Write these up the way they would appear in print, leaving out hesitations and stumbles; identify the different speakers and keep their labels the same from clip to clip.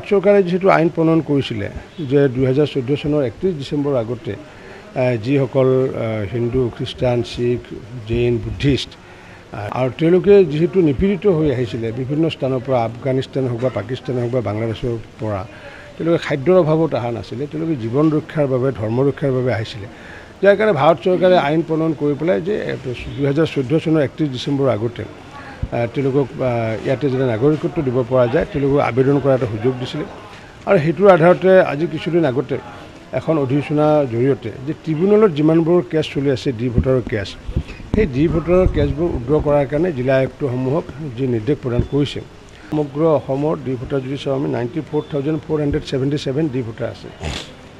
Speaker 1: চৰকাৰে যেহেতু আইন প্ৰণয়ন কৰিছিলে যে 2014 চনৰ 31 ডিচেম্বৰ আগতে যিসকল হিন্দু খ্ৰীষ্টান শিখ জৈন বুদ্ধিষ্ট আৰু তেওঁলোকে যেহেতু নিপীড়িত হৈ আহিছিলে বিভিন্ন স্থানৰ পৰা আফগানিস্তান হওক বা পাকিস্তান হওক বা বাংলাদেশৰ পৰা তেওঁলোকে খাদ্যৰ অভাৱত অহা নাছিলে তেওঁলোকে জীৱন ৰক্ষাৰ বাবে ধৰ্ম ৰক্ষাৰ বাবে আহিছিলে যাৰ কাৰণে ভাৰত চৰকাৰে আইন প্ৰণয়ন কৰি পেলাই যে 2014 চনৰ 31 ডিচেম্বৰ আগতে তেওঁলোকক ইয়াতে যদি নাগৰিকত্ব দিব পৰা যায় তেওঁলোকক আবেদন কৰাৰ এটা সুযোগ দিছিলে আৰু সেইটোৰ আধাৰতে আজি কিছুদিন আগতে এখন অধিসূচনাৰ জৰিয়তে যে ট্ৰিবিউনেলত যিমানবোৰ কেছ চলি আছে ডি ভোটাৰৰ কেছ সেই ডি ভোটাৰৰ কেছবোৰ উদ্ধাৰ কৰাৰ কাৰণে জিলা আয়ুক্তসমূহক যি নিৰ্দেশ প্ৰদান কৰিছে সমগ্ৰ অসমৰ ডি ভোটাৰ যদি চাওঁ আমি 94,477 ডি ভোটাৰ আছে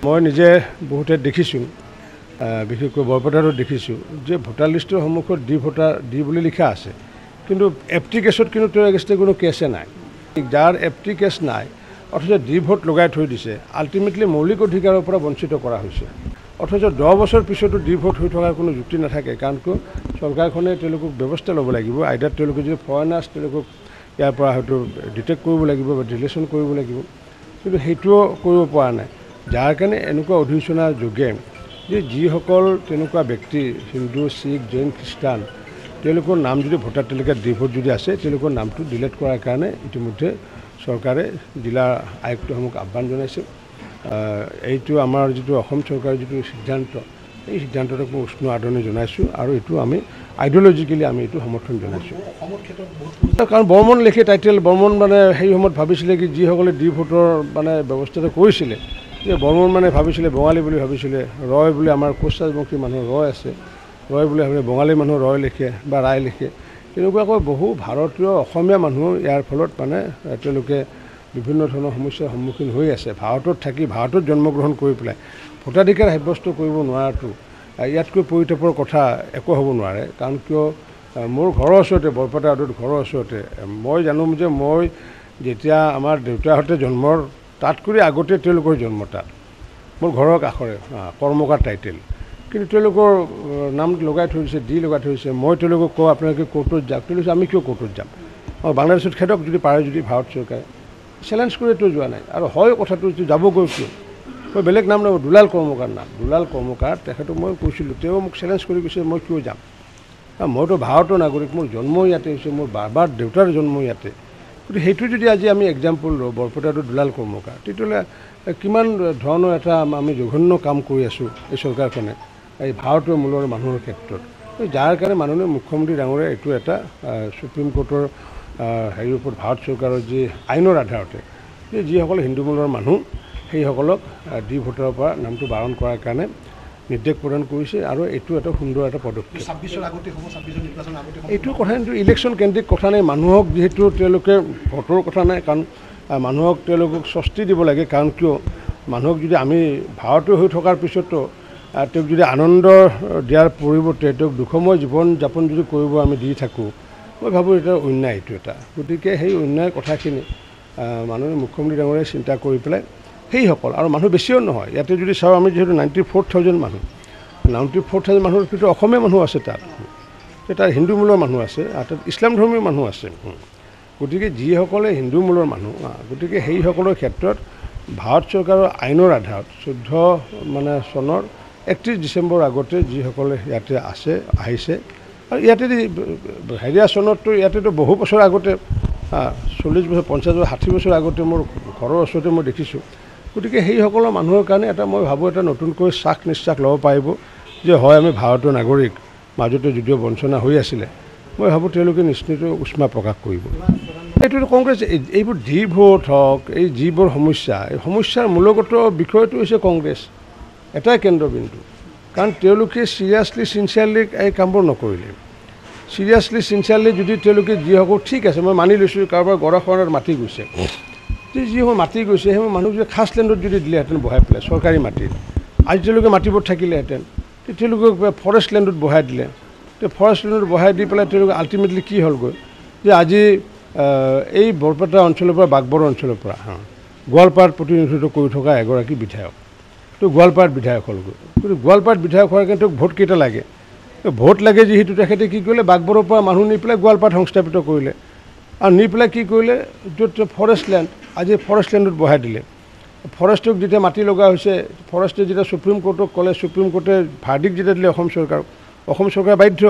Speaker 1: মই নিজে বহুতে দেখিছোঁ বিশেষকৈ বৰপেটাতো দেখিছোঁ যে ভোটাৰ লিষ্টৰ সন্মুখত ডি ভোটাৰ ডি বুলি লিখা আছে কিন্তু এফটি কেছত কিন্তু তেওঁৰ এগেইনষ্টে কোনো কেছে নাই যাৰ এফটি কেছ নাই অথচ ডি ভোট লগাই থৈ দিছে আল্টিমেটলি মৌলিক অধিকাৰৰ পৰা বঞ্চিত কৰা হৈছে অথচ 10 বছৰ পিছতো ডি ভোট হৈ থকাৰ কোনো যুক্তি নাথাকে কাৰণ চৰকাৰখনে তেওঁলোকক ব্যৱস্থা ল'ব লাগিব আইদাৰ তেওঁলোকে যদি ফৰেনাৰ্ছ তেওঁলোকক ইয়াৰ পৰা হয়তো ডিটেক্ট কৰিব লাগিব বা ডিলেশ্যন কৰিব লাগিব কিন্তু সেইটোও কৰিব পৰা নাই যাৰ কাৰণে এনেকুৱা অধিসূচনাৰ যোগে যে যিসকল তেনেকুৱা ব্যক্তি হিন্দু শিখ জৈন খ্ৰীষ্টান তেওঁলোকৰ নাম যদি ভোটাৰ তালিকাত ডি ভোট যদি আছে তেওঁলোকৰ নামটো ডিলিট কৰাৰ কাৰণে ইতিমধ্যে চৰকাৰে জিলা আয়ুক্তসমূহক আহ্বান জনাইছে এইটো আমাৰ যিটো অসম চৰকাৰৰ যিটো সিদ্ধান্ত এই সিদ্ধান্তটোক মই উষ্ণ আদৰণি জনাইছোঁ আৰু এইটো আমি আইডিঅলজিকেলি আমি এইটো সমৰ্থন জনাইছোঁ কাৰণ বৰ্মন লিখে টাইটেল বৰ্মন মানে সেই সময়ত ভাবিছিলে কি যিসকলে ডি ভোটৰ মানে ব্যৱস্থাটো কৰিছিলে যে বৰ্মন মানে ভাবিছিলে বঙালী বুলি ভাবিছিলে ৰয় বুলি আমাৰ কোচ ৰাজবংশী মানুহৰ ৰয় আছে ৰয় বুলি ভাবিলে বঙালী মানুহ ৰয় লিখে বা ৰায় লিখে তেনেকুৱাকৈ বহু ভাৰতীয় অসমীয়া মানুহ ইয়াৰ ফলত মানে তেওঁলোকে বিভিন্ন ধৰণৰ সমস্যাৰ সন্মুখীন হৈ আছে ভাৰতত থাকি ভাৰতত জন্মগ্ৰহণ কৰি পেলাই ভোটাধিকাৰ সাব্যস্ত কৰিব নোৱাৰাটো ইয়াতকৈ পৰিতাপৰ কথা একো হ'ব নোৱাৰে কাৰণ কিয় মোৰ ঘৰৰ ওচৰতে বৰপেটা ঘৰৰ ওচৰতে মই জানো যে মই যেতিয়া আমাৰ দেউতাহঁতে জন্মৰ তাতকৈ আগতে তেওঁলোকৰ জন্ম তাত মোৰ ঘৰৰ কাষৰে কৰ্মকাৰ টাইটেল কিন্তু তেওঁলোকৰ নাম লগাই থৈ দিছে ডি লগাই থৈ দিছে মই তেওঁলোকক কওঁ আপোনালোকে কোৰ্টত যাওক তেওঁলোকে আমি কিয় কোৰ্টত যাম বাংলাদেশত খেদক যদি পাৰে যদি ভাৰত চৰকাৰে চেলেঞ্জ কৰিতো যোৱা নাই আৰু হয় কথাটো যাবগৈ কিয় মই বেলেগ নাম নকওঁ দুলাল কৰ্মকাৰ নাম দুলাল কৰ্মকাৰ তেখেতক মই কৈছিলোঁ তেওঁ মোক চেলেঞ্জ কৰি কৈছে মই কিয় যাম মইতো ভাৰতৰ নাগৰিক মোৰ জন্ম ইয়াতে হৈছে মোৰ বাবাৰ দেউতাৰ জন্ম ইয়াতে গতিকে সেইটো যদি আজি আমি এক্সাম্পল লওঁ বৰপেটাটো দুলাল কৰ্মকাৰ তেতিয়াহ'লে কিমান ধৰণৰ এটা আমি জঘন্য কাম কৰি আছোঁ এই চৰকাৰখনে এই ভাৰতীয় মূলৰ মানুহৰ ক্ষেত্ৰত যাৰ কাৰণে মাননীয় মুখ্যমন্ত্ৰী ডাঙৰীয়া এইটো এটা সুপ্ৰিম কোৰ্টৰ হেৰিৰ ওপৰত ভাৰত চৰকাৰৰ যি আইনৰ আধাৰতে যে যিসকল হিন্দু মূলৰ মানুহ সেইসকলক ডি ভোটাৰৰ পৰা নামটো বাৰণ কৰাৰ কাৰণে নিৰ্দেশ প্ৰদান কৰিছে আৰু এইটো এটা সুন্দৰ এটা পদক্ষেপ এইটো কথা কিন্তু ইলেকশ্যন কেন্দ্ৰিক কথা নাই মানুহক যিহেতু তেওঁলোকে ভোটৰ কথা নাই কাৰণ মানুহক তেওঁলোকক স্বস্তি দিব লাগে কাৰণ কিয় মানুহক যদি আমি ভাৰতীয় হৈ থকাৰ পিছতো তেওঁক যদি আনন্দ দিয়াৰ পৰিৱৰ্তে তেওঁক দুখময় জীৱন যাপন যদি কৰিব আমি দি থাকোঁ মই ভাবোঁ এটা অন্যায় এইটো এটা গতিকে সেই অন্যায় কথাখিনি মাননীয় মুখ্যমন্ত্ৰী ডাঙৰীয়াই চিন্তা কৰি পেলাই সেইসকল আৰু মানুহ বেছিও নহয় ইয়াতে যদি চাওঁ আমি যিহেতু 94,000 মানুহ 94,000 মানুহৰ ভিতৰত অসমীয়া মানুহ আছে তাত হিন্দু মূলৰ মানুহ আছে আৰু তাত ইছলাম ধৰ্মীয় মানুহ আছে গতিকে যিসকলে হিন্দু মূলৰ মানুহ গতিকে সেইসকলৰ ক্ষেত্ৰত ভাৰত চৰকাৰৰ আইনৰ আধাৰত 14 চনৰ 31 ডিচেম্বৰ আগতে যিসকলে ইয়াতে আছে আহিছে আৰু ইয়াতে হেৰিয়া চনততো ইয়াতেতো বহু বছৰ আগতে 40 বছৰ 50 বছৰ 60 বছৰ আগতে মোৰ ঘৰৰ ওচৰতে মই দেখিছোঁ গতিকে সেইসকলৰ মানুহৰ কাৰণে এটা মই ভাবোঁ এটা নতুনকৈ শ্বাস নিশ্বাস ল'ব পাৰিব যে হয় আমি ভাৰতীয় নাগৰিক মাজতে যদিও বঞ্চনা হৈ আছিলে মই ভাবোঁ তেওঁলোকে নিশ্চিত উষ্মা প্ৰকাশ কৰিব এইটো কংগ্ৰেছ এইবোৰ ডি ভোট হওক এই যিবোৰ সমস্যা এই সমস্যাৰ মূলগত বিষয়টো হৈছে কংগ্ৰেছ এটাই কেন্দ্ৰবিন্দু কাৰণ তেওঁলোকে চিৰিয়াছলি চিনচিয়াৰলি এই কামবোৰ নকৰিলে চিৰিয়াছলি চিনচিয়াৰলি যদি তেওঁলোকে যিসকল ঠিক আছে মই মানি লৈছোঁ কাৰোবাৰ গৰাখহনাত মাটি গৈছে যিসমূহ মাটি গৈছে সেইবোৰ মানুহ যদি খাছ লেণ্ডত যদি দিলেহেঁতেন বহাই পেলাই চৰকাৰী মাটিত আজি তেওঁলোকে মাটিবোৰ থাকিলেহেঁতেন তেওঁলোকে ফৰেষ্ট লেণ্ডত বহাই দিলে ফৰেষ্ট লেণ্ডত বহাই দি পেলাই তেওঁলোকে আল্টিমেটলি কি হ'লগৈ যে আজি এই বৰপেটা অঞ্চলৰ পৰা বাগবৰ অঞ্চলৰ পৰা গোৱালপাৰাত প্ৰতিনিধিত্ব কৰি থকা এগৰাকী বিধায়ক তো গোৱালপাৰাত বিধায়ক হ'লগৈ কিন্তু গোৱালপাৰাত বিধায়ক হোৱাৰ কাৰণে তেওঁক ভোট কেইটা লাগে ভোট লাগে যিহেতু তেখেতে কি কৰিলে বাগবৰৰ পৰা মানুহ নি পেলাই গোৱালপাৰাত সংস্থাপিত কৰিলে আৰু নি পেলাই কি কৰিলে য'ত ফৰেষ্ট লেণ্ড আজি ফৰেষ্ট লেণ্ডত বহাই দিলে ফৰেষ্টক যেতিয়া মাটি লগা হৈছে ফৰেষ্টে যেতিয়া সুপ্ৰিম কোৰ্টক ক'লে সুপ্ৰিম কোৰ্টে ভাৰ্ডিক্ট যেতিয়া দিলে অসম চৰকাৰে বাধ্য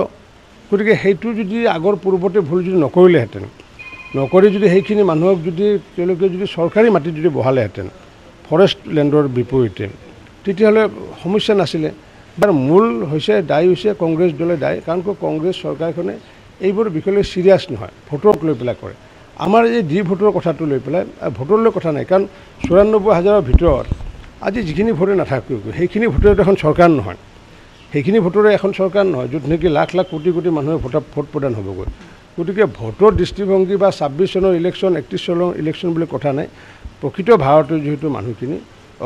Speaker 1: গতিকে সেইটো যদি আগৰ পূৰ্বতে ভুল যদি নকৰিলেহেঁতেন নকৰি যদি সেইখিনি মানুহক যদি তেওঁলোকে যদি চৰকাৰী মাটি যদি বহালেহেঁতেন ফৰেষ্ট লেণ্ডৰ বিপৰীতে তেতিয়াহ'লে সমস্যা নাছিলে তাৰ মূল হৈছে দায়ী হৈছে কংগ্ৰেছ দলে দায়ী কাৰণ কংগ্ৰেছ চৰকাৰখনে এইবোৰ বিষয়লৈ চিৰিয়াছ নহয় ভোটক লৈ পেলাই কৰে আমাৰ এই ডি ভোটৰ কথাটো লৈ পেলাই ভোটলৈ কথা নাই কাৰণ ৯৪,০০০ৰ ভিতৰত আজি যিখিনি ভোটে নাথাকিব সেইখিনি ভোটৰ এখন চৰকাৰ নহয় সেইখিনি ভোটৰে এখন চৰকাৰ নহয় য'ত নেকি লাখ লাখ কোটি কোটি মানুহে ভোট প্ৰদান হ'বগৈ গতিকে ভোটৰ দৃষ্টিভংগী বা ২৬ চনৰ ইলেকশ্যন ৩১ চনৰ ইলেকশ্যন বুলি কথা নাই প্ৰকৃত ভাৰতৰ যিহেতু মানুহখিনি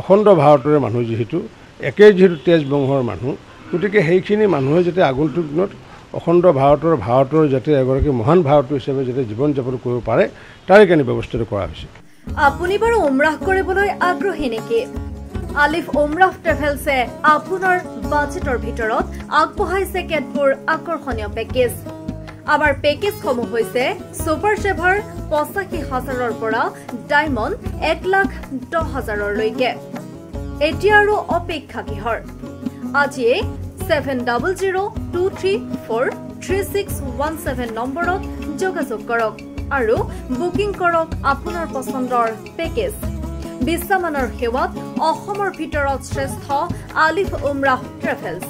Speaker 1: অখণ্ড ভাৰতৰে মানুহ যিহেতু একেই যিহেতু তেজ বংশৰ মানুহ গতিকে সেইখিনি মানুহে যাতে আগন্তুক দিনত অখণ্ড ভাৰতৰ যাতে এগৰাকী মহান ভাৰতীয় হিচাপে যাতে জীৱন যাপন কৰিব পাৰে তাৰে কাৰণে ব্যৱস্থাটো কৰা হৈছে
Speaker 2: আপুনি বাৰু উমৰাহ কৰিবলৈ আগ্ৰহী নেকি আলিফ উমৰাহ ট্ৰেভেলছে আপোনাৰ বাজেটৰ ভিতৰত আগবঢ়াইছে কেতবোৰ আকৰ্ষণীয় পেকেজ আমাৰ পেকেজসমূহ হৈছে সুপাৰ সেভাৰ ৮৫,০০০ৰ পৰা ডায়মণ্ড ১,১০,০০০লৈকে এতিয়া আৰু অপেক্ষা কিহৰ আজিয়ে 7002343617 নম্বৰত যোগাযোগ কৰক আৰু বুকিং কৰক আপোনাৰ পছন্দৰ পেকেজ বিশ্বমানৰ সেৱাত অসমৰ ভিতৰত শ্ৰেষ্ঠ আলিফ উমৰাহ ট্ৰেভেলছ